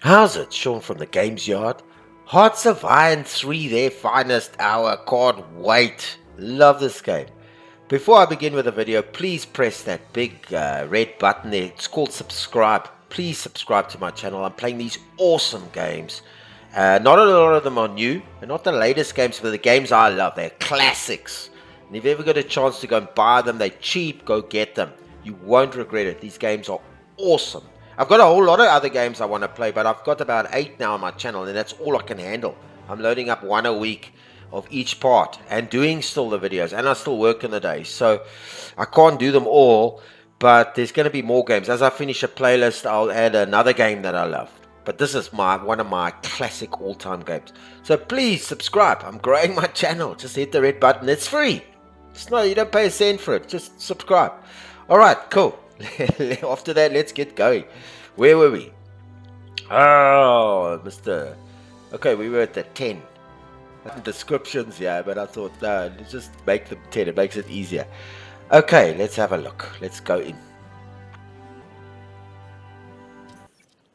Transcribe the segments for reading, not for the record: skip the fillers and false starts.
How's it, Sean from the Games Yard? Hearts of Iron 3, their finest hour. Can't wait. Love this game. Before I begin with the video, please press that big red button there. It's called subscribe. Please subscribe to my channel. I'm playing these awesome games. Not a lot of them are new. They're not the latest games, but the games I love. They're classics. And if you ever got a chance to go and buy them, they're cheap. Go get them. You won't regret it. These games are awesome. I've got a whole lot of other games I want to play, but I've got about 8 now on my channel, and that's all I can handle. I'm loading up one a week of each part and doing still the videos, and I still work in the day, so I can't do them all, but there's going to be more games. As I finish a playlist, I'll add another game that I love. But this is one of my classic all-time games. So please subscribe. I'm growing my channel. Just hit the red button. It's free. It's not, you don't pay a cent for it. Just subscribe. All right, cool. After that, let's get going. Where were we? Oh, Mr. Okay, we were at the 10 descriptions, yeah, but I thought, no, let's just make them 10. It makes it easier. Okay, let's have a look. Let's go in.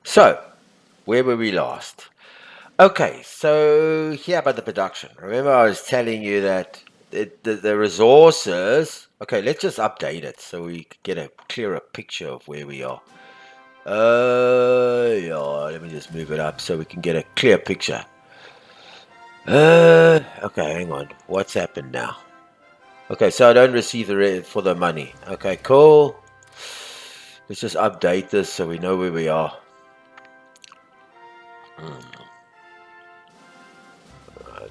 So, where were we last? Okay, so here about the production. Remember I was telling you that the resources... Okay, let's just update it so we get a clearer picture of where we are. Yeah, let me just move it up so we can get a clear picture. Okay, hang on. What's happened now? Okay, so I don't receive the rent for the money. Okay, cool. Let's just update this so we know where we are.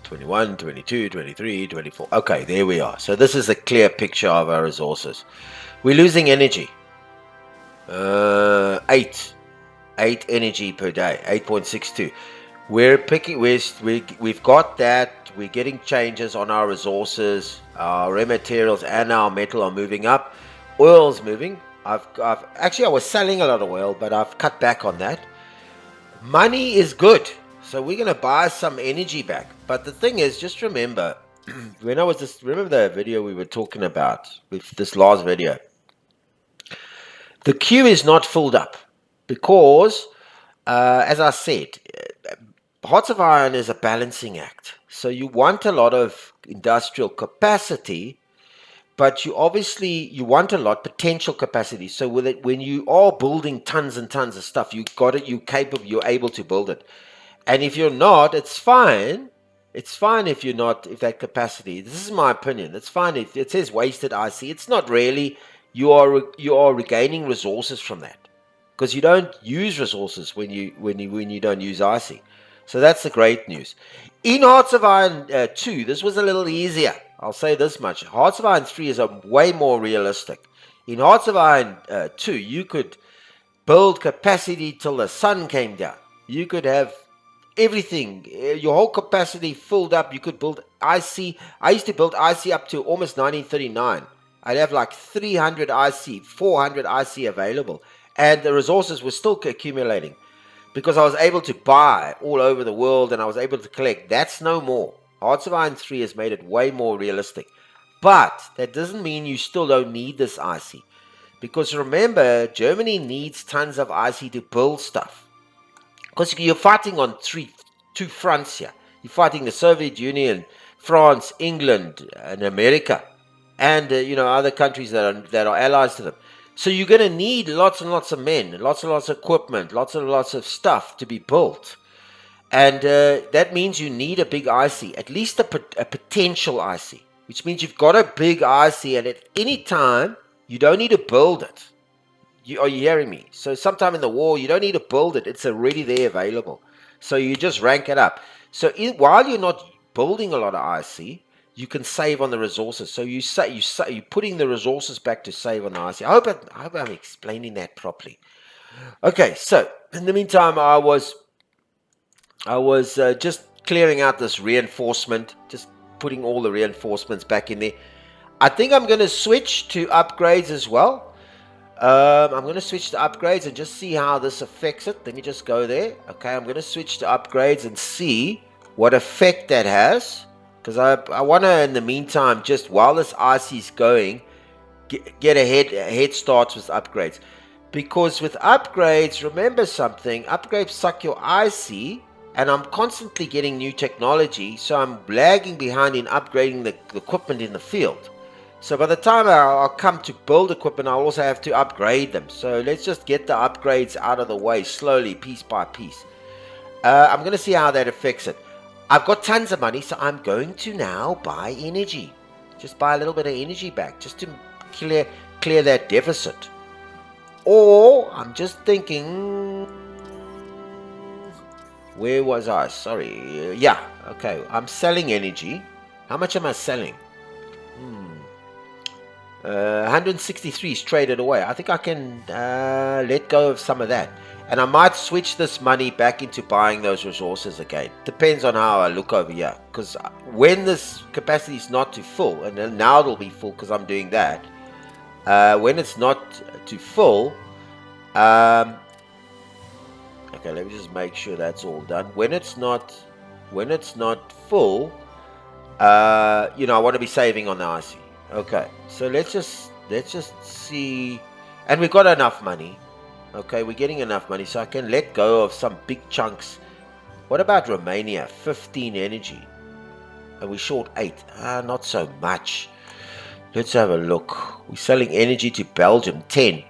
21, 22, 23, 24. Okay, there we are. So this is a clear picture of our resources. We're losing energy. 8 energy per day, 8.62. We're picking. We've got that. We're getting changes on our resources. Our raw materials and our metal are moving up. Oil's moving. I've actually, I was selling a lot of oil, but I've cut back on that. Money is good, so we're gonna buy some energy back. But the thing is, just remember, remember the video we were talking about with this last video. The queue is not filled up because, as I said, Hearts of Iron is a balancing act. So you want a lot of industrial capacity, but you want a lot potential capacity. So with it, when you are building tons and tons of stuff, you're able to build it. And if you're not, it's fine. It's fine if you're not, if that capacity. This is my opinion. It's fine if it says wasted IC. It's not really. You are regaining resources from that because you don't use resources when you don't use IC. So that's the great news. In Hearts of Iron 2, this was a little easier. I'll say this much. Hearts of Iron 3 is way more realistic. In Hearts of Iron 2, you could build capacity till the sun came down. You could have everything, your whole capacity filled up. You could build IC. I used to build IC up to almost 1939. I'd have like 300 IC, 400 IC available. And the resources were still accumulating because I was able to buy all over the world and I was able to collect. That's no more. Hearts of Iron 3 has made it way more realistic. But that doesn't mean you still don't need this IC. Because remember, Germany needs tons of IC to build stuff. Because you're fighting on two fronts here. You're fighting the Soviet Union, France, England, and America. And other countries that are allies to them. So you're going to need lots and lots of men, lots and lots of equipment, lots and lots of stuff to be built. And that means you need a big IC, at least a potential IC, which means you've got a big IC, and at any time, you don't need to build it. Are you hearing me? So sometime in the war, you don't need to build it. It's already there available. So you just rank it up. So while you're not building a lot of IC, you can save on the resources. So you're putting the resources back to save on the IC. I hope I'm explaining that properly. Okay, so in the meantime, I was just clearing out this reinforcement, just putting all the reinforcements back in there. I think I'm going to switch to upgrades as well. I'm going to switch to upgrades and just see how this affects it. Let me just go there. Okay, I'm going to switch to upgrades and see what effect that has. Because I want to, in the meantime, just while this IC is going, get a head start with upgrades. Because with upgrades, remember something, upgrades suck your IC, and I'm constantly getting new technology, so I'm lagging behind in upgrading the equipment in the field. So by the time I'll come to build equipment, I'll also have to upgrade them. So let's just get the upgrades out of the way slowly, piece by piece. I'm going to see how that affects it. I've got tons of money, so I'm going to now buy energy. Just buy a little bit of energy back, just to clear that deficit. Or I'm just thinking, where was I? Sorry. Yeah, okay. I'm selling energy. How much am I selling? 163 is traded away. I think I can let go of some of that. And I might switch this money back into buying those resources again. Depends on how I look over here. Because when this capacity is not too full, and then now it'll be full because I'm doing that. When it's not too full, okay, let me just make sure that's all done. When it's not full, I want to be saving on the IC. Okay, so let's just see, and we've got enough money. Okay, we're getting enough money, so I can let go of some big chunks. What about Romania? 15 energy, and we short 8. Not so much. Let's have a look. We're selling energy to Belgium, 10.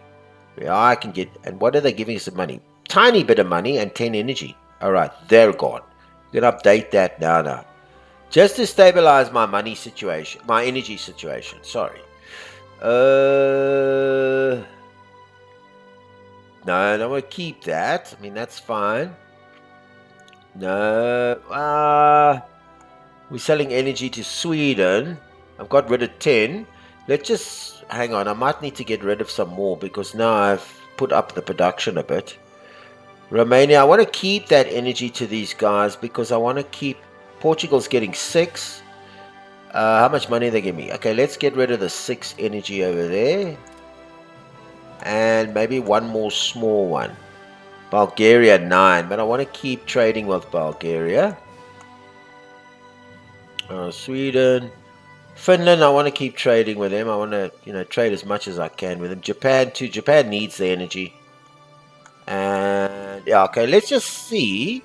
Yeah, I can get. And what are they giving us the money? Tiny bit of money and 10 energy. All right, they're gone. I'm gonna update that now. Just to stabilize my money situation, my energy situation. Sorry. No, I don't want to keep that. I mean, that's fine. No. We're selling energy to Sweden. I've got rid of 10. Let's just hang on. I might need to get rid of some more because now I've put up the production a bit. Romania, I want to keep that energy to these guys because I want to keep. Portugal's getting 6. How much money they give me? Okay, let's get rid of the 6 energy over there. And maybe one more small one. Bulgaria 9, but I want to keep trading with Bulgaria. Sweden. Finland, I want to keep trading with them. I want to, trade as much as I can with them. Japan too. Japan needs the energy. And yeah, okay, let's just see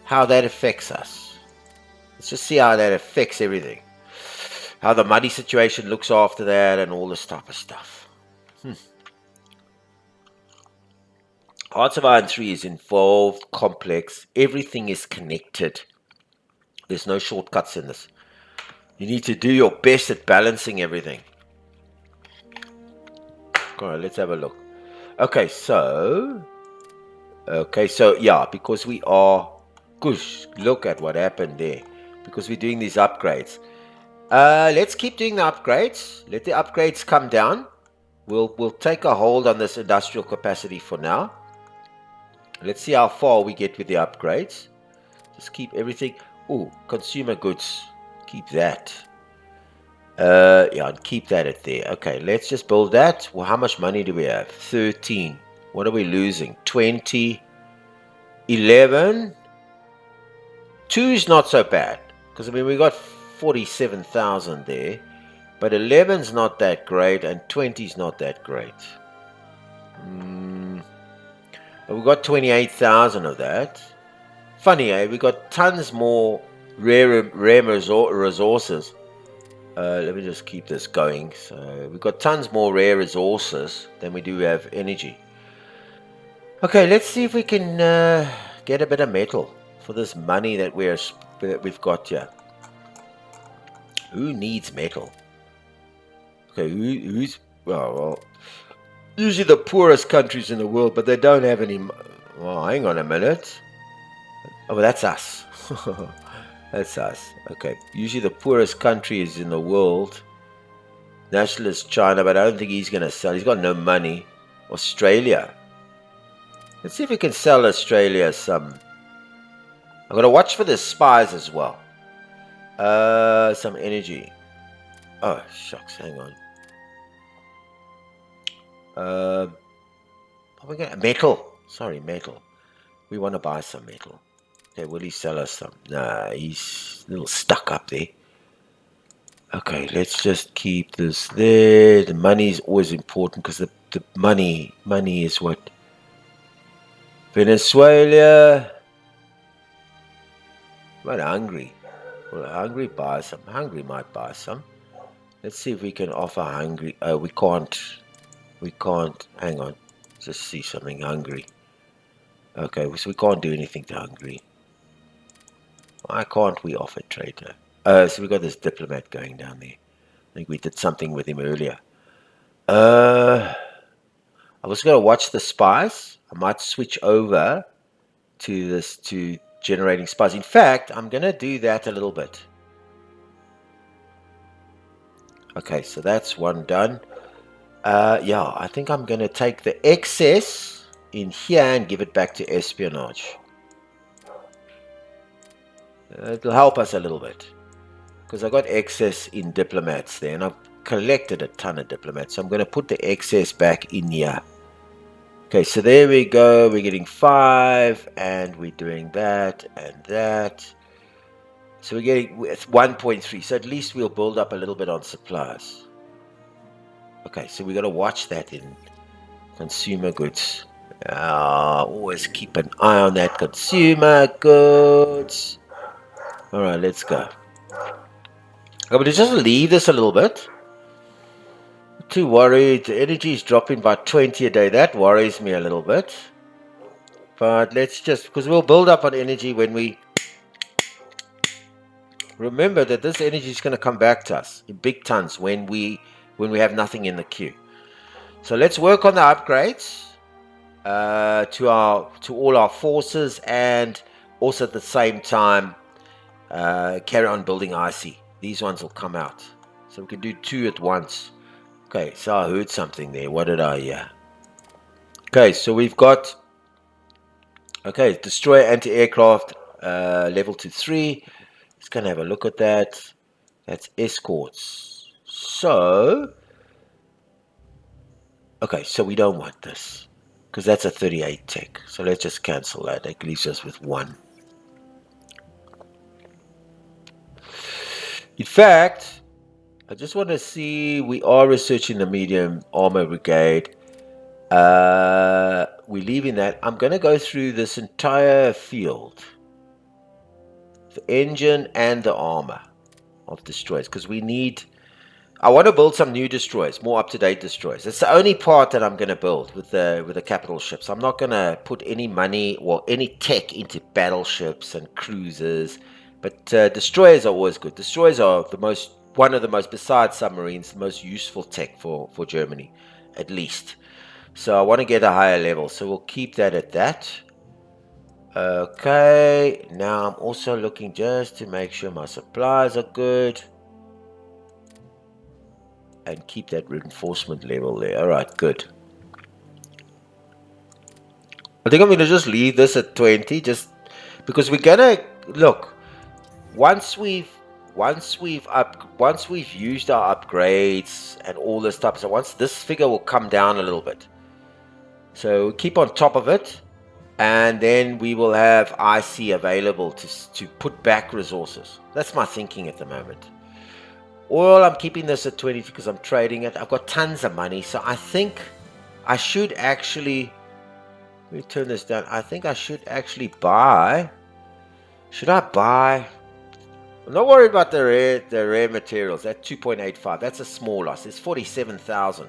how that affects us. Let's just see how that affects everything. How the money situation looks after that and all this type of stuff. Hearts of Iron 3 is involved, complex. Everything is connected. There's no shortcuts in this. You need to do your best at balancing everything. Alright, let's have a look. Okay, so yeah, because we are... Gosh, look at what happened there. Because we're doing these upgrades. Let's keep doing the upgrades. Let the upgrades come down. We'll take a hold on this industrial capacity for now. Let's see how far we get with the upgrades. Just keep everything. Oh, consumer goods. Keep that. Yeah, and keep that at there. Okay, let's just build that. Well, how much money do we have? 13. What are we losing? 20. 11. 2 is not so bad. Because, I mean, we got 47,000 there. But 11's not that great. And 20's not that great. But we got 28,000 of that. Funny, eh? We got tons more rare resources. Let me just keep this going. So we've got tons more rare resources than we do have energy. Okay, let's see if we can get a bit of metal for this money that we've got here. Who needs metal? Okay, who's well, usually the poorest countries in the world, but they don't have any. Well, hang on a minute. Oh, that's us. That's us. Okay. Usually the poorest countries in the world. Nationalist China, but I don't think he's going to sell. He's got no money. Australia. Let's see if we can sell Australia some. I'm going to watch for the spies as well. Some energy. Oh, shucks. Hang on. We got metal. Sorry, metal. We want to buy some metal. Okay, will he sell us some? Nah, he's a little stuck up there. Okay, let's just keep this there. The money is always important because the money is what Venezuela. But hungry. Well, hungry buy some. Hungry might buy some. Let's see if we can offer hungry. We can't. We can't. Hang on. Just see something hungry. Okay, so we can't do anything to hungry. Why can't we offer trader? So we got this diplomat going down there. I think we did something with him earlier. I was gonna watch the spies. I might switch over to this to generating spies. In fact, I'm gonna do that a little bit. Okay, so that's one done. Yeah, I think I'm gonna take the excess in here and give it back to espionage. It'll help us a little bit because I got excess in diplomats there, and I've collected a ton of diplomats. So I'm gonna put the excess back in here. Okay, so there we go. We're getting 5, and we're doing that and that. So we're getting with 1.3. So at least we'll build up a little bit on supplies. Okay, so we got to watch that in consumer goods. Always keep an eye on that consumer goods. All right, let's go. I'm going to just leave this a little bit. Not too worried. The energy is dropping by 20 a day. That worries me a little bit. But let's just, because we'll build up on energy when we remember that this energy is going to come back to us in big tons when we have nothing in the queue. So let's work on the upgrades to all our forces, and also at the same time carry on building IC. These ones will come out, so we can do 2 at once. Okay, so I heard something there. What did I hear? Okay, so we've got destroy anti-aircraft level to 3. Just gonna have a look at that. That's escorts. So okay, so we don't want this because that's a 38 tech. So let's just cancel that. That leaves us with 1. In fact, I just want to see, we are researching the medium armor brigade. We're leaving that. I'm going to go through this entire field, the engine and the armor of destroyers, because I want to build some new destroyers, more up-to-date destroyers. It's the only part that I'm going to build with the capital ships. I'm not going to put any money or any tech into battleships and cruisers, but destroyers are always good. Destroyers are one of the most, besides submarines, the most useful tech for Germany, at least. So I want to get a higher level, so we'll keep that at that. Okay, now I'm also looking just to make sure my supplies are good. And keep that reinforcement level there. Alright, good. I think I'm going to just leave this at 20, just because we're going to look, once we've used our upgrades and all this stuff, so once this figure will come down a little bit. So keep on top of it, and then we will have IC available to put back resources. That's my thinking at the moment. Oil, I'm keeping this at 20 because I'm trading it. I've got tons of money, so I think I should actually, let me turn this down. I think I should actually buy. Should I buy? I'm not worried about the rare materials. At 2.85, that's a small loss. It's 47,000.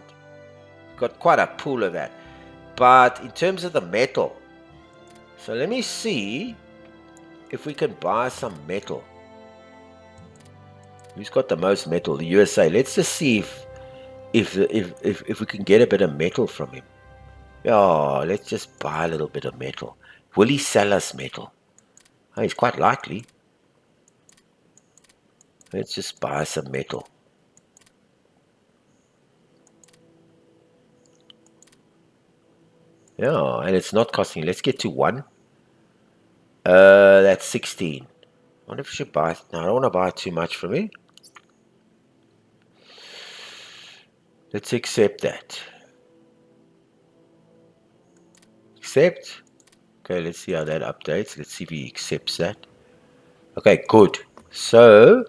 Got quite a pool of that. But in terms of the metal, so let me see if we can buy some metal. Who's got the most metal? The USA. Let's just see if we can get a bit of metal from him. Yeah, let's just buy a little bit of metal. Will he sell us metal? Oh, he's quite likely. Let's just buy some metal. Yeah, and it's not costing. Let's get to 1. That's 16. I wonder if we should buy. No, I don't want to buy too much from him. Let's accept that. Accept. Okay, let's see how that updates. Let's see if he accepts that. Okay, good. So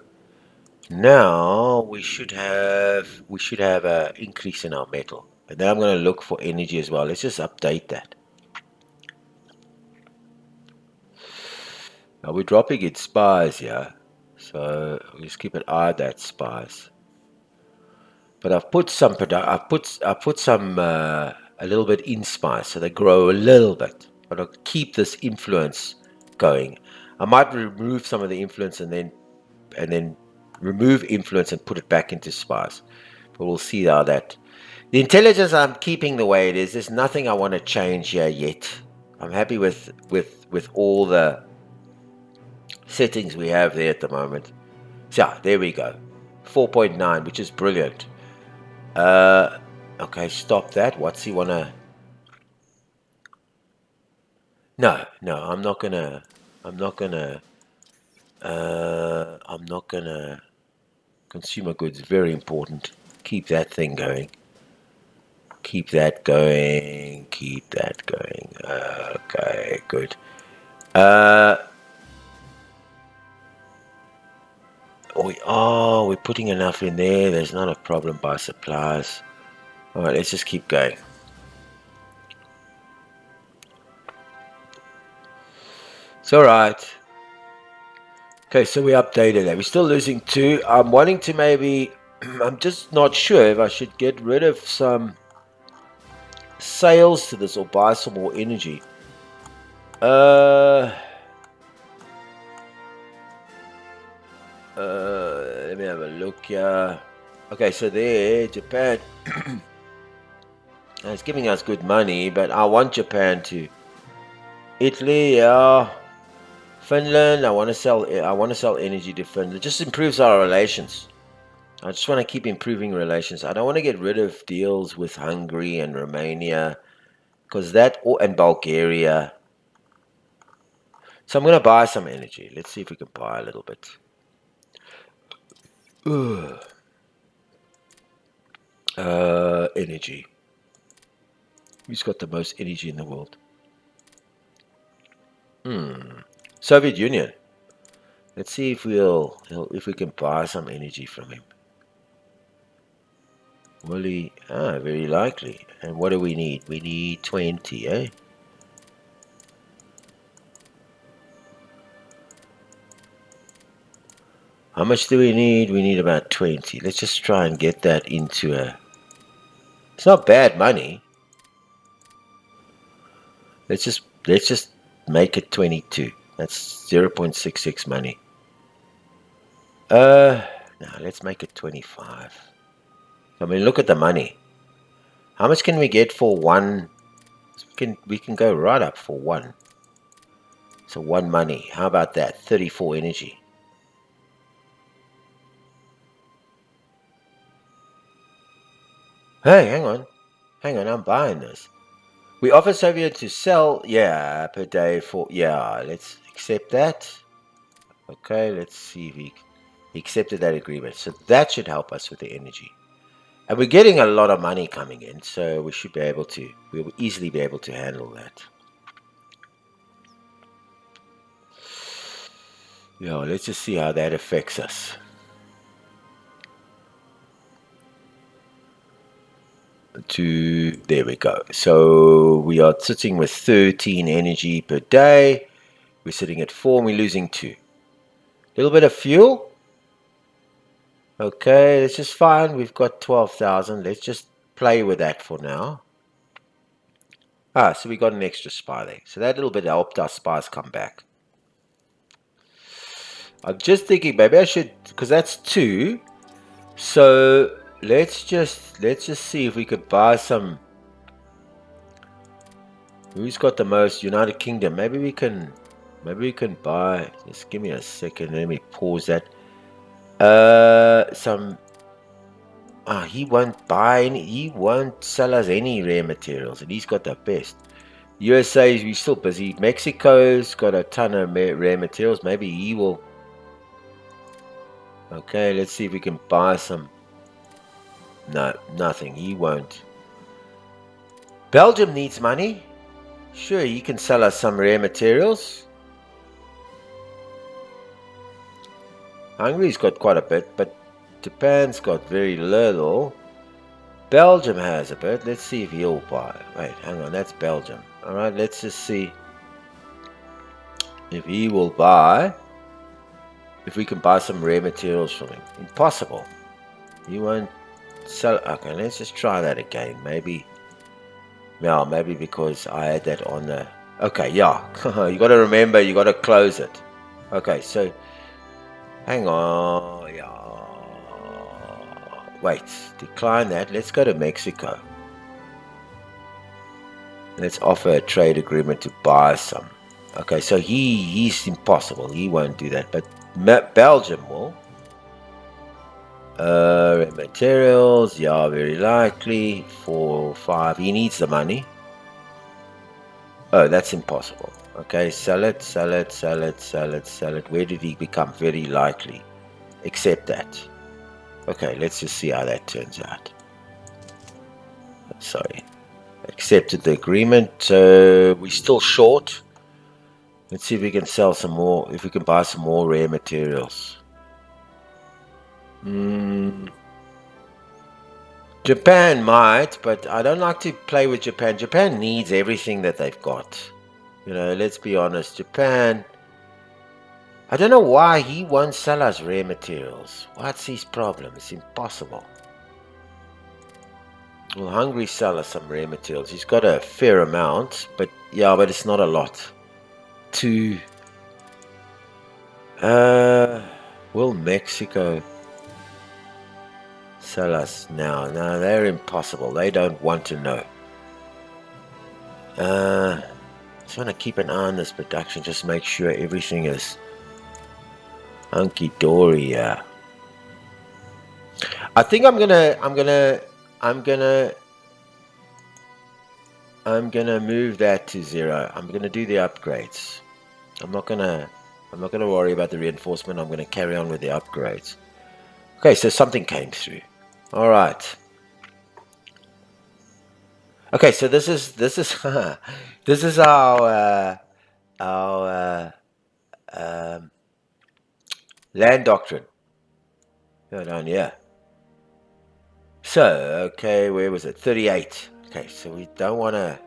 Now we should have a increase in our metal. And then I'm going to look for energy as well. Let's just update that. Now we're dropping in spies here. So we'll just keep an eye on that spies. But I've put some a little bit in spice, so they grow a little bit. But I'll keep this influence going. I might remove some of the influence and then remove influence and put it back into spice. But we'll see how that. The intelligence I'm keeping the way it is. There's nothing I want to change here yet. I'm happy with all the settings we have there at the moment. So yeah, there we go. 4.9, which is brilliant. Okay, stop that. What's he wanna? No, no, I'm not gonna. I'm not gonna. I'm not gonna. Consumer goods, very important. Keep that thing going. Keep that going. Keep that going. Okay, good. Uh, we're putting enough in there. There's not a problem by supplies. All right, let's just keep going. It's all right. Okay, so we updated that. We're still losing 2. I'm wanting to maybe. I'm just not sure if I should get rid of some sales to this or buy some more energy. Let me have a look here. Okay, so there, Japan. It's giving us good money, but I want Japan to. Italy, yeah. Finland, I want to sell. I want to sell energy to Finland. It just improves our relations. I just want to keep improving relations. I don't want to get rid of deals with Hungary and Romania, because and Bulgaria. So I'm going to buy some energy. Let's see if we can buy a little bit. Energy. Who's got the most energy in the world? Soviet Union. Let's see if we can buy some energy from him. Will he? Very likely. And what do we need? We need 20, eh? How much do we need? We need about 20. Let's just try and get that into a. It's not bad money. Let's just make it 22. That's 0.66 money. No, let's make it 25. I mean, look at the money. How much can we get for one? We can go right up for one. So one money. How about that? 34 energy. Hey, hang on. Hang on, I'm buying this. We offer Soviet to sell, yeah, per day for, yeah, let's accept that. Okay, let's see if he accepted that agreement. So that should help us with the energy. And we're getting a lot of money coming in, so we'll easily be able to handle that. Yeah, let's just see how that affects us. There we go. So we are sitting with 13 energy per day. We're sitting at 4 and we're losing 2. A little bit of fuel. Okay, it's just fine. We've got 12,000. Let's just play with that for now. So we got an extra spy there. So that little bit helped our spies come back. I'm just thinking maybe I should, because that's 2. So let's just see if we could buy some. Who's got the most? United Kingdom. Maybe we can buy. Just give me a second. Let me pause that. Some. He won't buy any. He won't sell us any rare materials, and he's got the best. USA, we're still busy. Mexico's got a ton of rare materials. Maybe he will. Okay, let's see if we can buy some. No, nothing. He won't. Belgium needs money. Sure, he can sell us some rare materials. Hungary's got quite a bit, but Japan's got very little. Belgium has a bit. Let's see if he'll buy. Wait, hang on, that's Belgium. Alright, let's just see if he will buy. If we can buy some rare materials from him. Impossible. He won't sell. Okay, let's just try that again. Maybe. Yeah, maybe because I had that on the. Okay, yeah. You got to remember, you got to close it. Okay, so. Hang on. Yeah. Wait. Decline that. Let's go to Mexico. Let's offer a trade agreement to buy some. Okay, so he's impossible. He won't do that. But Belgium will. Materials, yeah, very likely. 4, 5. He needs the money. Oh, that's impossible. Okay, sell it, sell it, sell it, sell it, sell it. Where did he become very likely? Accept that. Okay, let's just see how that turns out. Sorry. Accepted the agreement. So we're still short. Let's see if we can sell some more, if we can buy some more rare materials. Japan might, but I don't like to play with Japan. Japan needs everything that they've got. You know, let's be honest. Japan, I don't know why he won't sell us rare materials. What's his problem? It's impossible. Will Hungary sell us some rare materials? He's got a fair amount, but yeah, but it's not a lot. Will Mexico sell us now? No, they're impossible. They don't want to know. Just want to keep an eye on this production, just make sure everything is hunky-dory. Yeah. I think I'm gonna move that to 0. I'm gonna do the upgrades. I'm not gonna worry about the reinforcement. I'm gonna carry on with the upgrades. Okay, so something came through. All right. Okay, so this is this is our land doctrine. Go down here. So, okay, where was it? 38. Okay, so we don't want to.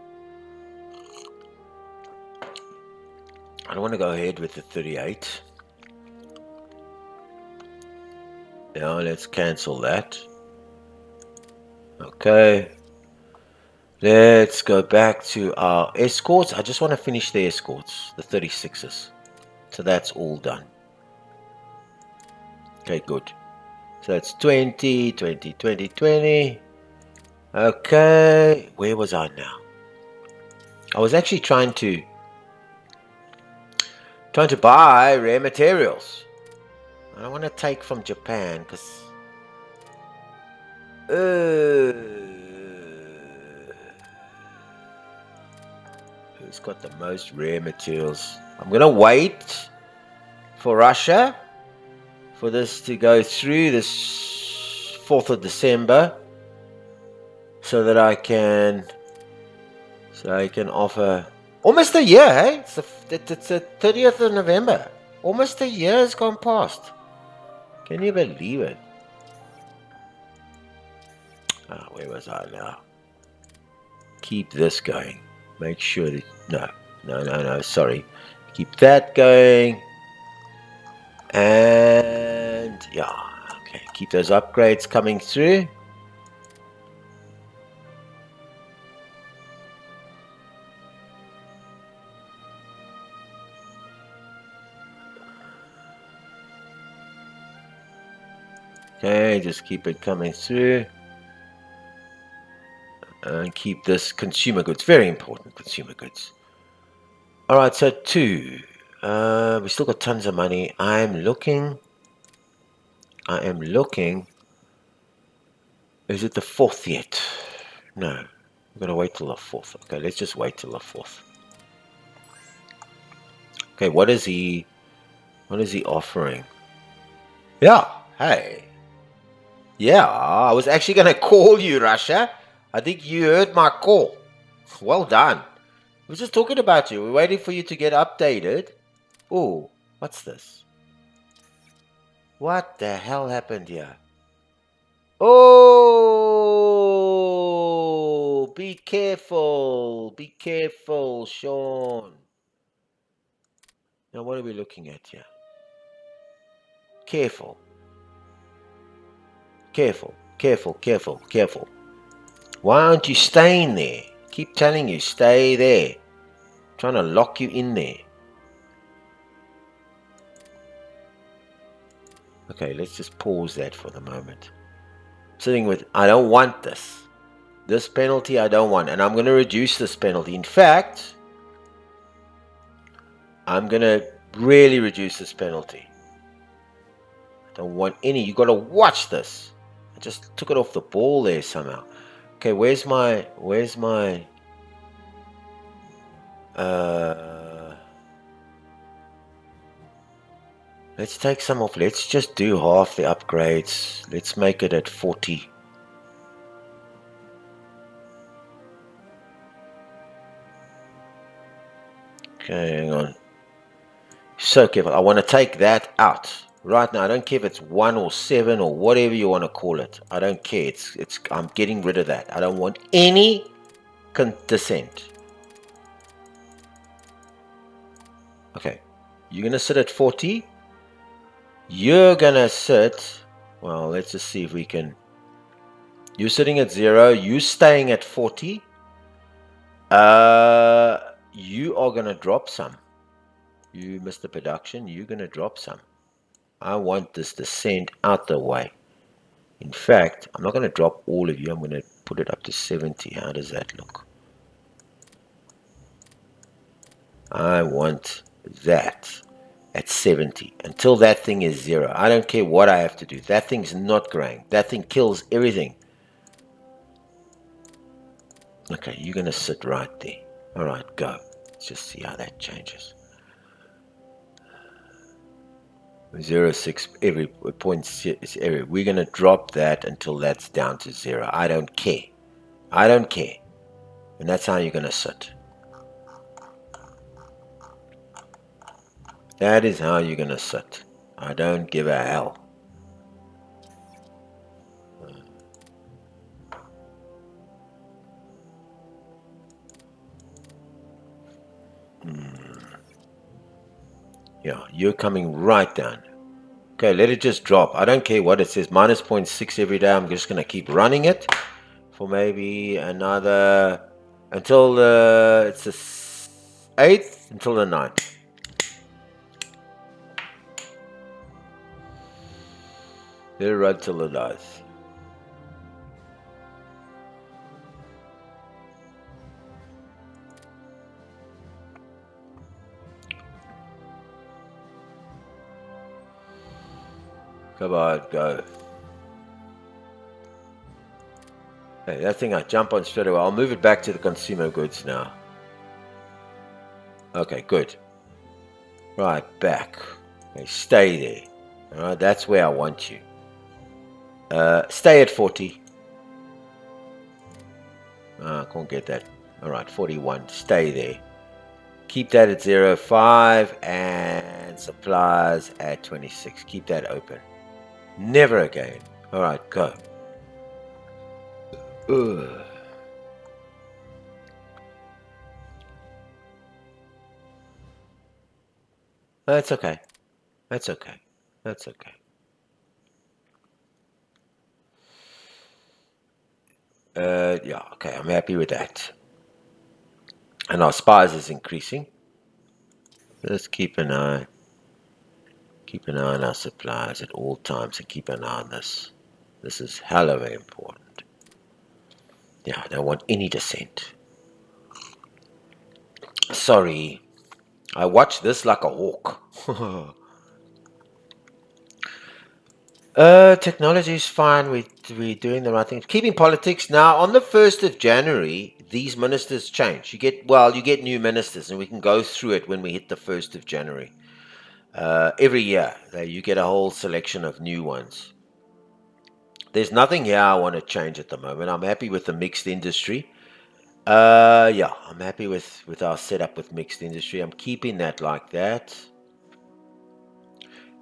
I don't want to go ahead with the 38. Now let's cancel that. Okay. Let's go back to our escorts. I just want to finish the escorts, the 36s. So that's all done. Okay, good. So that's 20, 20, 20, 20. Okay, where was I now? I was actually trying to buy rare materials. I don't want to take from Japan because who's got the most rare materials? I'm gonna wait for Russia for this to go through this 4th of December so that I can offer almost a year, hey? It's the 30th of November. Almost a year has gone past. Can you believe it? Where was I now? Keep this going. Make sure that no, sorry. Keep that going. And yeah, okay. Keep those upgrades coming through. Okay, just keep it coming through. And keep this consumer goods. Very important, consumer goods. Alright, so 2. We still got tons of money. I am looking. Is it the 4th yet? No. We're going to wait till the 4th. Okay, let's just wait till the 4th. Okay, what is he offering? Yeah, hey. Yeah, I was actually going to call you, Russia. I think you heard my call. Well done. We're just talking about you. We're waiting for you to get updated. Oh, what's this? What the hell happened here? Oh, be careful. Be careful, Sean. Now, what are we looking at here? Careful. Careful. Careful. Careful. Careful. Why aren't you staying there? Keep telling you, stay there. I'm trying to lock you in there. Okay, let's just pause that for the moment. Sitting with, I don't want this. This penalty I don't want. And I'm going to reduce this penalty. In fact, I'm going to really reduce this penalty. I don't want any. You got to watch this. I just took it off the ball there somehow. Okay, where's my let's take some off. Let's just do half the upgrades. Let's make it at 40. Okay, hang on. So careful. I want to take that out right now. I don't care if it's 1 or 7 or whatever you want to call it. I don't care. I'm getting rid of that. I don't want any dissent. Okay, you're gonna sit at 40. You're gonna sit. Well, let's just see if we can. You're sitting at 0. You're staying at 40. You are gonna drop some. You missed the production. You're gonna drop some. I want this descent out the way. In fact, I'm not gonna drop all of you. I'm gonna put it up to 70. How does that look? I want that at 70 until that thing is 0. I don't care what I have to do. That thing's not growing. That thing kills everything. Okay, you're gonna sit right there. All right, go. Let's just see how that changes. 0.6 every point area. We're gonna drop that until that's down to 0. I don't care. I don't care. And that's how you're gonna sit. That is how you're gonna sit. I don't give a hell. Yeah, you're coming right down. Okay, let it just drop. I don't care what it says. Minus 0.6 every day. I'm just gonna keep running it for maybe another until it's the 8th until the 9th. Let it run till it dies. Come on, go. Hey, that thing I jump on straight away. I'll move it back to the consumer goods now. Okay, good. Right, back. Okay, stay there. Alright, that's where I want you. Stay at 40. I can't get that. Alright, 41. Stay there. Keep that at 0.5 and supplies at 26. Keep that open. Never again. Alright, go. Ugh. That's okay. That's okay. That's okay. Yeah, okay, I'm happy with that. And our spies is increasing. Let's keep an eye. Keep an eye on our supplies at all times and keep an eye on this. This is hella very important. Yeah, I don't want any dissent. Sorry. I watch this like a hawk. Technology is fine. We're doing the right thing. Keeping politics now. On the 1st of January, these ministers change. You get new ministers, and we can go through it when we hit the 1st of January. Every year, you get a whole selection of new ones. There's nothing here I want to change at the moment. I'm happy with the mixed industry. Yeah, I'm happy with our setup with mixed industry. I'm keeping that like that.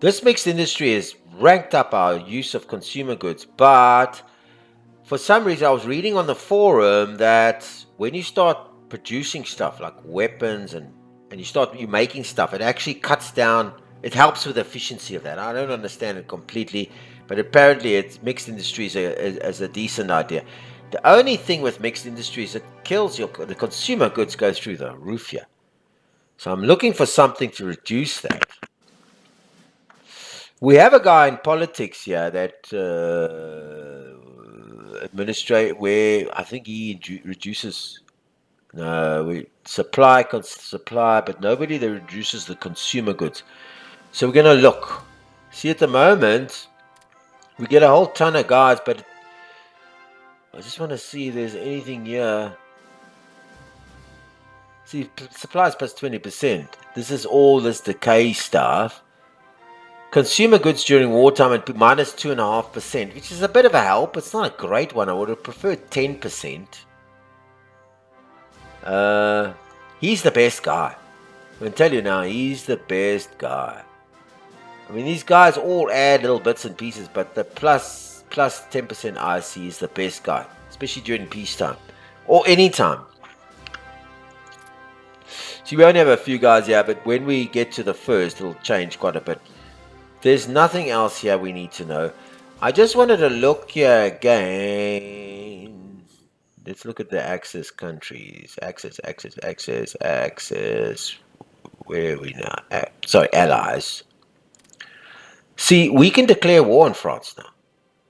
This mixed industry has ranked up our use of consumer goods, but for some reason I was reading on the forum that when you start producing stuff like weapons and you making stuff, it actually cuts down, it helps with the efficiency of that. I don't understand it completely, but apparently it's mixed industries is a decent idea. The only thing with mixed industries, it kills the consumer goods go through the roof here. So I'm looking for something to reduce that. We have a guy in politics here that administrate where I think he reduces we supply, but nobody that reduces the consumer goods. So we're gonna look. See, at the moment we get a whole ton of guys, but I just want to see if there's anything here. See, supplies plus 20%. This is all this decay stuff. Consumer goods during wartime at minus 2.5%, which is a bit of a help. It's not a great one. I would have preferred 10%. He's the best guy. I'm going to tell you now, he's the best guy. I mean, these guys all add little bits and pieces, but the plus 10% IC is the best guy, especially during peacetime or any time. See, we only have a few guys here, but when we get to the first, it'll change quite a bit. There's nothing else here we need to know. I just wanted to look here again. Let's look at the access countries. Access. Where are we now? Sorry, allies. See, we can declare war on France now.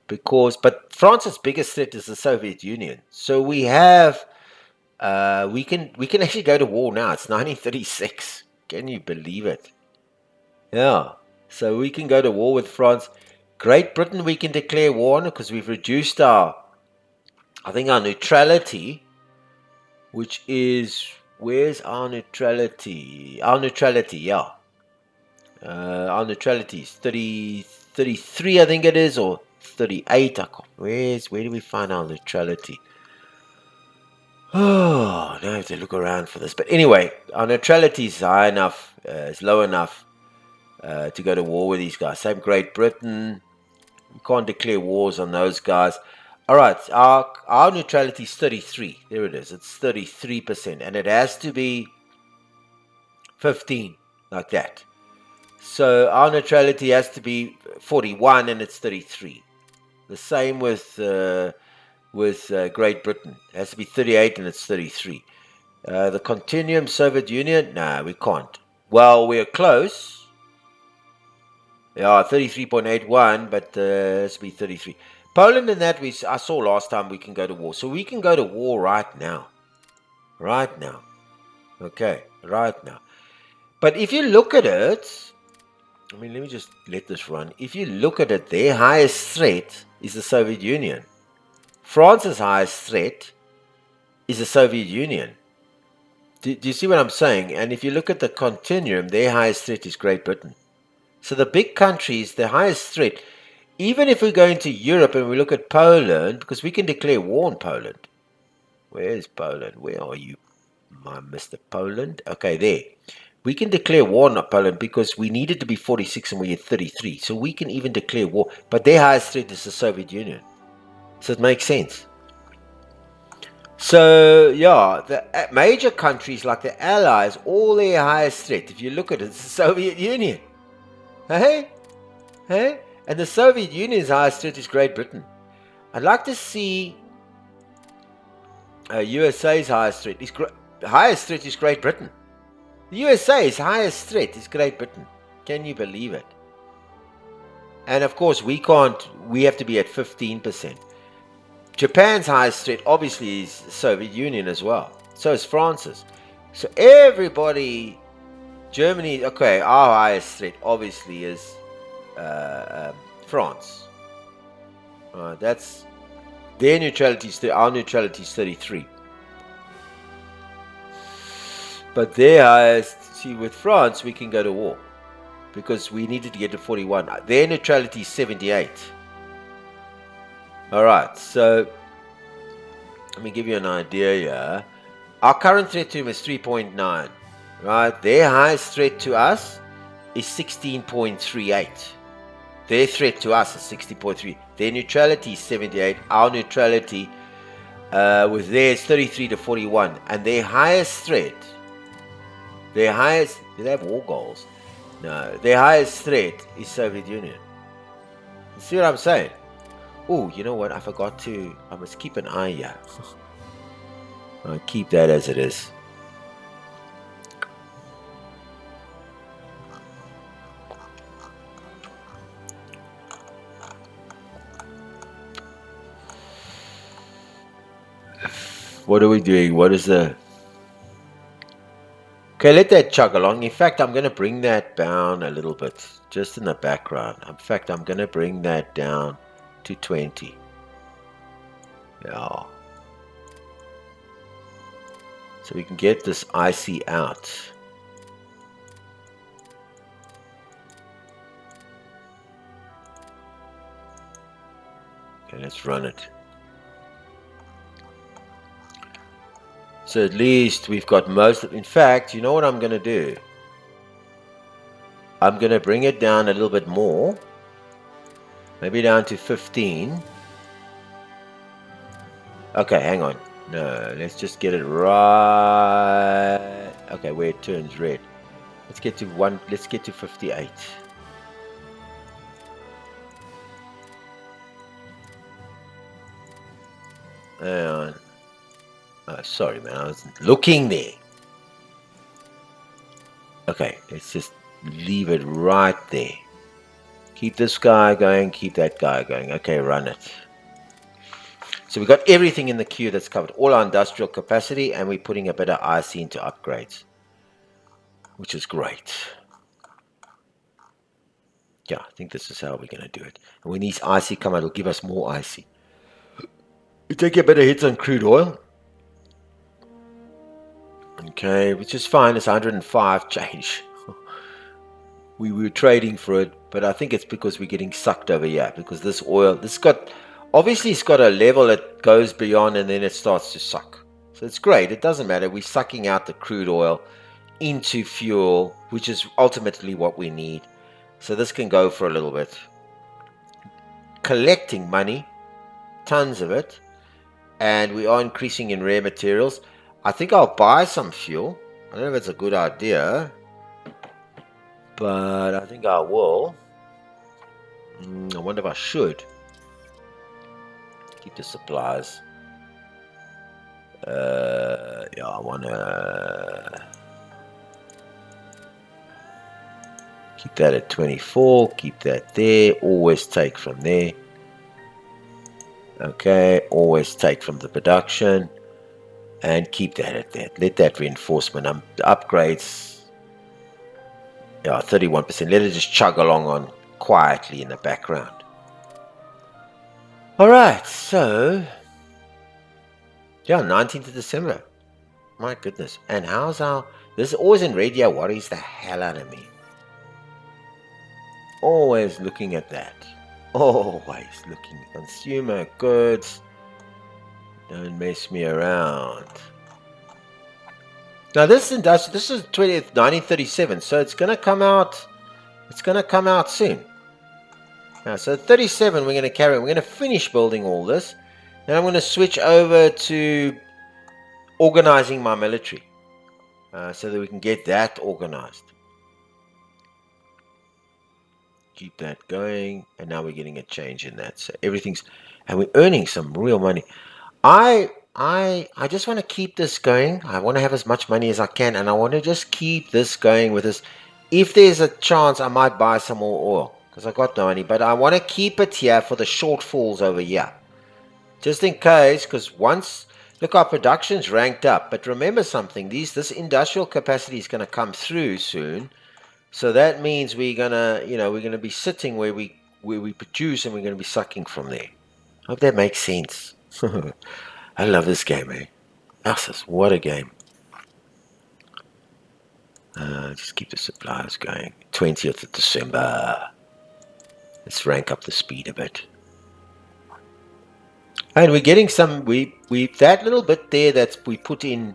But France's biggest threat is the Soviet Union. So we have, we can actually go to war now. It's 1936. Can you believe it? Yeah. So we can go to war with France. Great Britain we can declare war on because we've reduced our neutrality, which is, where's our neutrality? Our neutrality, yeah. Our neutrality is 33, I think it is, or 38. Where do we find our neutrality? Oh, now I have to look around for this. But anyway, our neutrality is high enough, is low enough to go to war with these guys. Same Great Britain. We can't declare wars on those guys. All right, our neutrality is 33. There it is. It's 33%. And it has to be 15, like that. So our neutrality has to be 41 and it's 33. The same with Great Britain. It has to be 38 and it's 33. The Continuum Soviet Union, nah, we can't. Well, we're close. Yeah, 33.81, but it has to be 33. Poland and that I saw last time we can go to war. So we can go to war right now. Right now. Okay, right now. But if you look at it, I mean, let me just let this run. If you look at it, their highest threat is the Soviet Union. France's highest threat is the Soviet Union. Do you see what I'm saying? And if you look at the continuum, their highest threat is Great Britain. So the big countries, the highest threat, even if we go into Europe and we look at Poland, because we can declare war on Poland. Where's Poland? Where are you, my Mr. Poland? Okay, there. We can declare war on Poland because we needed to be 46 and we're at 33. So we can even declare war. But their highest threat is the Soviet Union. So it makes sense. So, yeah, the major countries like the Allies, all their highest threat, if you look at it, it's the Soviet Union. Hey? And the Soviet Union's highest threat is Great Britain. I'd like to see USA's highest threat. Highest threat is Great Britain. The USA's highest threat is Great Britain. Can you believe it? And of course, we have to be at 15%. Japan's highest threat obviously is the Soviet Union as well. So is France's. So everybody, Germany, okay, our highest threat obviously is France. That's their neutrality. Our neutrality is 33. But their highest, see, with France we can go to war because we needed to get to 41. Their neutrality is 78. All right, so let me give you an idea here. Our current threat to them is 3.9. Right, their highest threat to us is 16.38. Their threat to us is 60.3. Their neutrality is 78. Our neutrality with theirs 33 to 41. And their highest threat, do they have war goals? No, their highest threat is Soviet Union. You see what I'm saying? Oh, you know what? I forgot to. I must keep an eye here. I'll keep that as it is. What are we doing? What is the... Okay, let that chug along. In fact, I'm going to bring that down a little bit, just in the background. In fact, I'm going to bring that down to 20. Yeah. So we can get this IC out. Okay, let's run it. So at least we've got most of... In fact, you know what I'm going to do? I'm going to bring it down a little bit more. Maybe down to 15. Okay, hang on. No, let's just get it right. Okay, where it turns red. Let's get to 58. Hang on. Oh, sorry, man. I wasn't looking there. Okay, let's just leave it right there. Keep this guy going. Keep that guy going. Okay, run it. So we got everything in the queue that's covered. All our industrial capacity, and we're putting a bit of IC into upgrades, which is great. Yeah, I think this is how we're going to do it. And when these IC come out, it'll give us more IC. We take a bit of hits on crude oil. Okay, which is fine. It's 105 change. We were trading for it, but I think it's because we're getting sucked over here. Because this oil, obviously it's got a level it goes beyond and then it starts to suck. So it's great. It doesn't matter. We're sucking out the crude oil into fuel, which is ultimately what we need. So this can go for a little bit. Collecting money, tons of it. And we are increasing in rare materials. I think I'll buy some fuel. I don't know if it's a good idea, but I think I will. I wonder if I should. Keep the supplies. Yeah, I want to keep that at 24. Keep that there. Always take from there. Okay, always take from the production. And keep that at that. Let that reinforcement upgrades. Yeah, 31%. Let it just chug along on quietly in the background. Alright, so yeah, 19th of December. My goodness. And how's our... This is always in radio worries the hell out of me. Always looking at that. Always looking. Consumer goods. Don't mess me around. Now this is 1937, so it's gonna come out. It's gonna come out soon. Now, so 37, we're gonna carry. We're gonna finish building all this. Then I'm gonna switch over to organizing my military, so that we can get that organized. Keep that going, and now we're getting a change in that. So everything's, and we're earning some real money. I just want to keep this going. I want to have as much money as I can, and I want to just keep this going with this. If there's a chance, I might buy some more oil because I got no money, but I want to keep it here for the shortfalls over here, just in case. Because once, look, our production's ranked up, but remember something: this industrial capacity is going to come through soon, so that means we're gonna be sitting where we produce, and we're going to be sucking from there. Hope that makes sense. I love this game, eh? What a game. Just keep the supplies going. 20th of December. Let's rank up the speed a bit. And we're getting some, we that little bit there that we put in,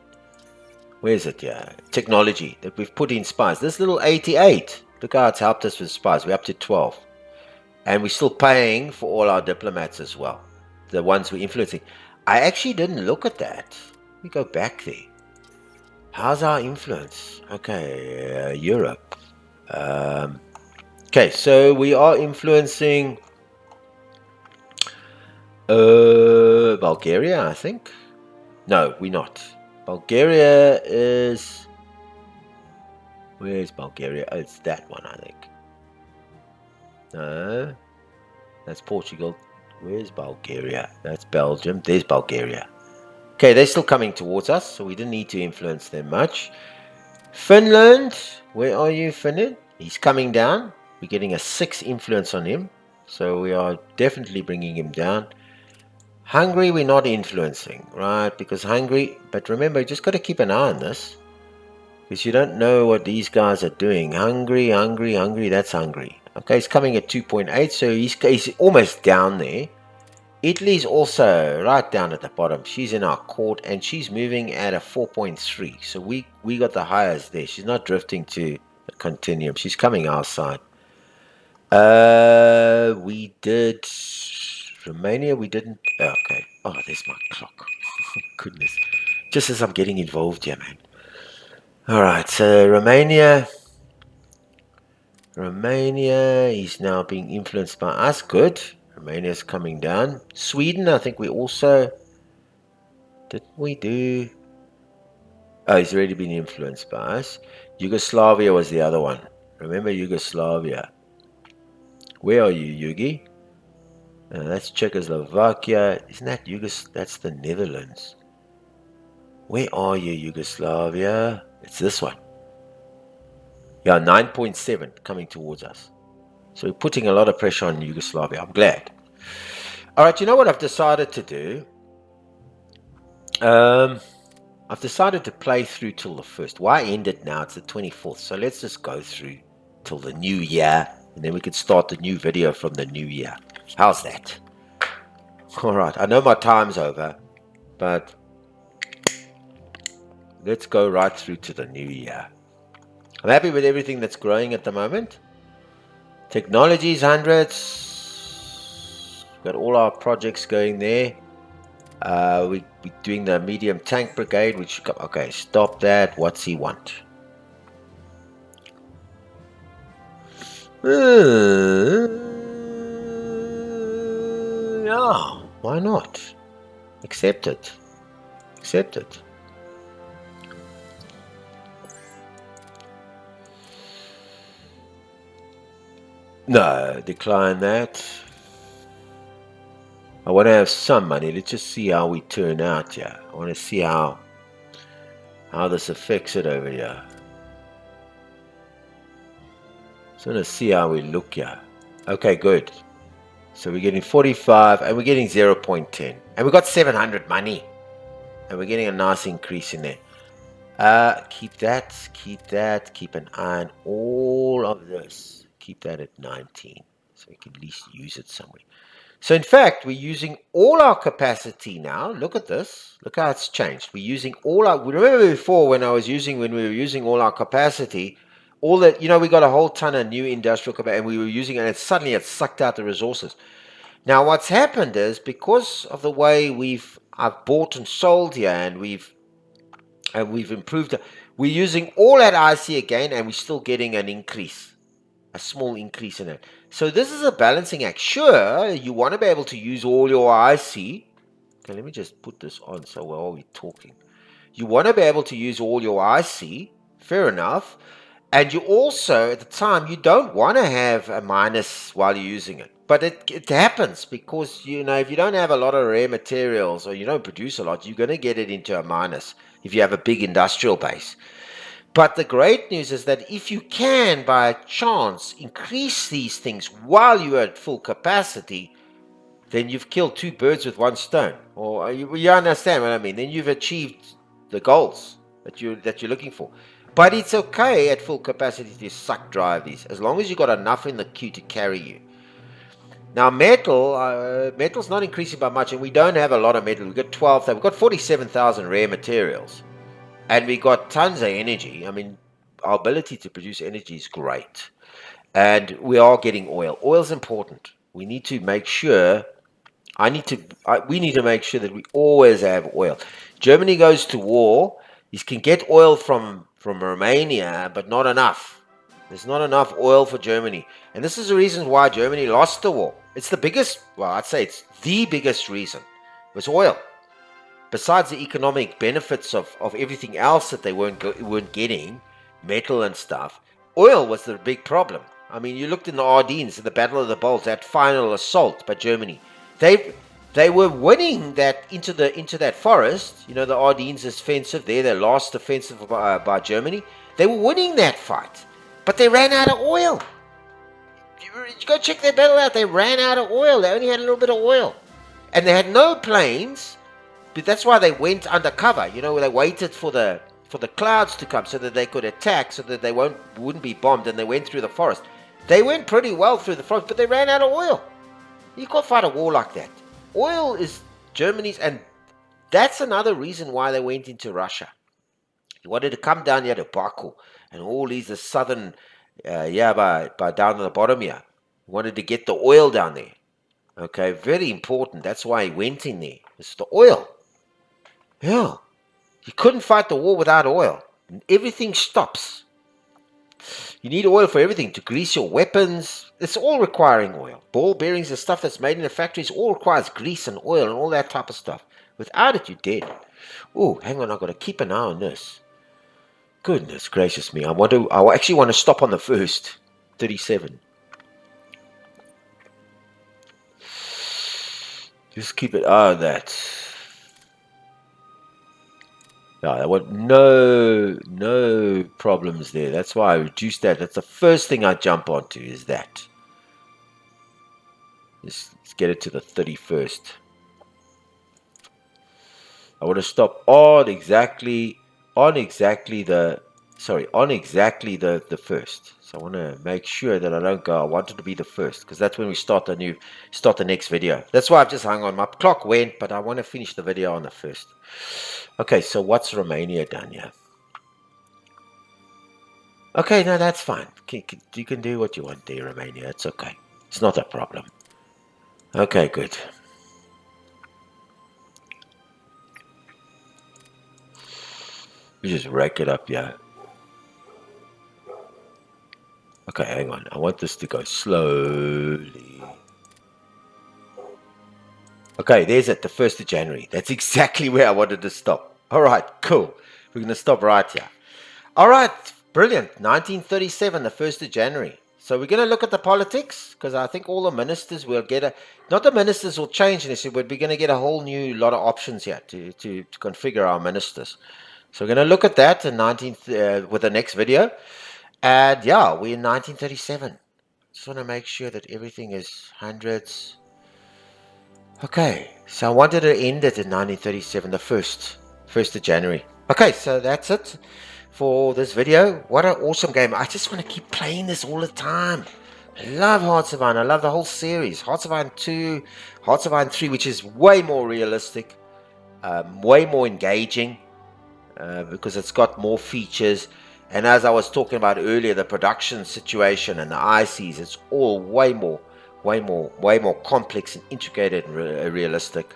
where is it? Yeah, technology that we've put in spice. This little 88. Look how it's helped us with spies. We're up to 12. And we're still paying for all our diplomats as well. The ones we're influencing. I actually didn't look at that. Let me go back there. How's our influence? Okay, Europe. Okay, so we are influencing Bulgaria, I think. No, we're not. Bulgaria is... Where's Bulgaria? Oh, it's that one, I think. No, that's Portugal. Where's Bulgaria? That's Belgium. There's Bulgaria. Okay, they're still coming towards us, so we didn't need to influence them much. Finland, where are you, Finland? He's coming down. We're getting a 6 influence on him, so we are definitely bringing him down. Hungary, we're not influencing, right? Because Hungary, but remember, you just got to keep an eye on this, because you don't know what these guys are doing. Hungary, that's Hungary. Okay, he's coming at 2.8, so he's almost down there. Italy's also right down at the bottom. She's in our court, and she's moving at a 4.3. So we got the highest there. She's not drifting to the continuum. She's coming our side. We did Romania. We didn't. Oh, okay. Oh, there's my clock. Goodness. Just as I'm getting involved here, man. All right. So Romania is now being influenced by us. Good. Romania's coming down. Sweden, I think we also... Didn't we do... Oh, he's already been influenced by us. Yugoslavia was the other one. Remember Yugoslavia. Where are you, Yugi? That's Czechoslovakia. Isn't that That's the Netherlands. Where are you, Yugoslavia? It's this one. Yeah, 9.7 coming towards us. So we're putting a lot of pressure on Yugoslavia. I'm glad. All right, you know what I've decided to do? I've decided to play through till the 1st. Why end it now? It's the 24th. So let's just go through till the new year. And then we can start the new video from the new year. How's that? All right. I know my time's over. But let's go right through to the new year. I'm happy with everything that's growing at the moment. Technologies, hundreds. Got all our projects going there. We're doing the medium tank brigade, which... Okay, stop that. What's he want? Yeah, why not? Accept it. Accept it. No, decline that. I want to have some money. Let's just see how we turn out here. I want to see how this affects it over here. Just want to see how we look here. Okay, good. So we're getting 45 and we're getting 0.10. And we got 700 money. And we're getting a nice increase in there. Keep that. Keep an eye on all of this. Keep that at 19. So we can at least use it somewhere. So in fact, we're using all our capacity now. Look at this. Look how it's changed. We're using all our... Remember before when we were using all our capacity, all that, we got a whole ton of new industrial capacity and we were using it and suddenly it sucked out the resources. Now what's happened is because of the way I've bought and sold here and we've improved it, we're using all that IC again and we're still getting an increase. A small increase in it. So this is a balancing act. Sure, you want to be able to use all your IC. Okay, let me just put this on so while we're talking. You want to be able to use all your IC. Fair enough. And you also, at the time, you don't want to have a minus while you're using it. But it happens because, if you don't have a lot of rare materials or you don't produce a lot, you're going to get it into a minus if you have a big industrial base. But the great news is that if you can, by chance, increase these things while you're at full capacity, then you've killed 2 birds with 1 stone. Or you understand what I mean? Then you've achieved the goals that you're looking for. But it's okay at full capacity to suck drive these, as long as you've got enough in the queue to carry you. Now metal's not increasing by much, and we don't have a lot of metal. We've got 12,000. We've got 47,000 rare materials. And we got tons of energy. I mean, our ability to produce energy is great. And we are getting oil. Oil is important. We need to make sure, we need to make sure that we always have oil. Germany goes to war. You can get oil from Romania, but not enough. There's not enough oil for Germany. And this is the reason why Germany lost the war. It's the biggest, well, I'd say it's the biggest reason, was oil. Besides the economic benefits of everything else that they weren't getting, metal and stuff, oil was the big problem. I mean, you looked in the Ardennes, in the Battle of the Bulge, that final assault by Germany. They were winning that into that forest. You know, the Ardennes offensive there, their last offensive by Germany. They were winning that fight, but they ran out of oil. You go check their battle out. They ran out of oil. They only had a little bit of oil, and they had no planes. But that's why they went undercover. You know, they waited for the clouds to come so that they could attack, so that they wouldn't be bombed. And they went through the forest. They went pretty well through the forest, but they ran out of oil. You can't fight a war like that. Oil is Germany's, and that's another reason why they went into Russia. He wanted to come down here to Baku and all these the southern, by down to the bottom here. He wanted to get the oil down there. Okay, very important. That's why he went in there. It's the oil. Yeah. You couldn't fight the war without oil. Everything stops. You need oil for everything, to grease your weapons. It's all requiring oil. Ball bearings and stuff that's made in the factories all requires grease and oil and all that type of stuff. Without it, you're dead. Oh, hang on, I've got to keep an eye on this. Goodness gracious me. I actually want to stop on the first 37. Just keep an eye on that. No, there were no problems there. That's why I reduced that. That's the first thing I jump onto is that. Let's get it to the 31st. I want to stop on exactly the first. So I want to make sure that I don't go. I want it to be the first, because that's when we start the next video. That's why I've just hung on. My clock went, but I want to finish the video on the first. Okay, so what's Romania done here? Okay, no, that's fine. You can do what you want there, Romania. It's okay. It's not a problem. Okay, good. We just rack it up here. Okay, hang on. I want this to go slowly. Okay, there's it, the 1st of January. That's exactly where I wanted to stop. All right, cool. We're going to stop right here. All right, brilliant. 1937, the 1st of January. So we're going to look at the politics, because I think all the ministers will get not the ministers will change necessarily, but we're going to get a whole new lot of options here to configure our ministers. So we're going to look at that in with the next video. And yeah, we're in 1937. Just want to make sure that everything is hundreds. Okay, so I wanted to end it in 1937, the 1st of January. Okay, so that's it for this video. What an awesome game. I just want to keep playing this all the time. I love Hearts of Iron. I love the whole series. Hearts of Iron 2, Hearts of Iron 3, which is way more realistic, way more engaging, because it's got more features. And as I was talking about earlier, the production situation and the ICs, it's all way more complex and intricate and realistic.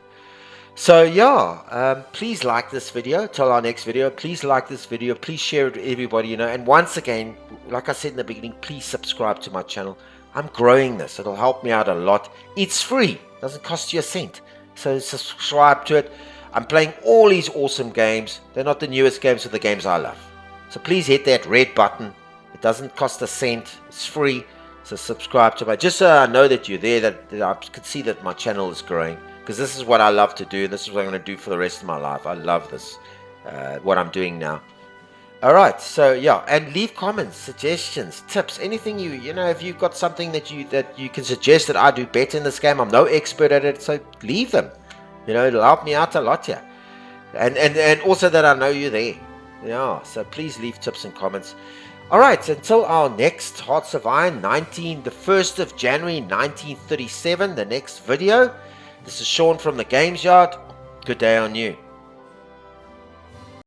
So yeah, please like this video. Till our next video, please like this video. Please share it with everybody, you know. And once again, like I said in the beginning, please subscribe to my channel. I'm growing this. It'll help me out a lot. It's free. Doesn't cost you a cent. So subscribe to it. I'm playing all these awesome games. They're not the newest games, but the games I love. So please hit that red button. It doesn't cost a cent. It's free. So subscribe to my, just so I know that you're there, that I can see that my channel is growing. Because this is what I love to do. This is what I'm going to do for the rest of my life. I love this, what I'm doing now. All right, so yeah, and leave comments, suggestions, tips, anything you know. If you've got something that you can suggest that I do better in this game, I'm no expert at it, so leave them. You know, it'll help me out a lot here, and also that I know you're there. Yeah, so please leave tips and comments. All right, until our next Hearts of Iron, the 1st of January 1937, the next video. This is Sean from the Games Yard. Good day on you.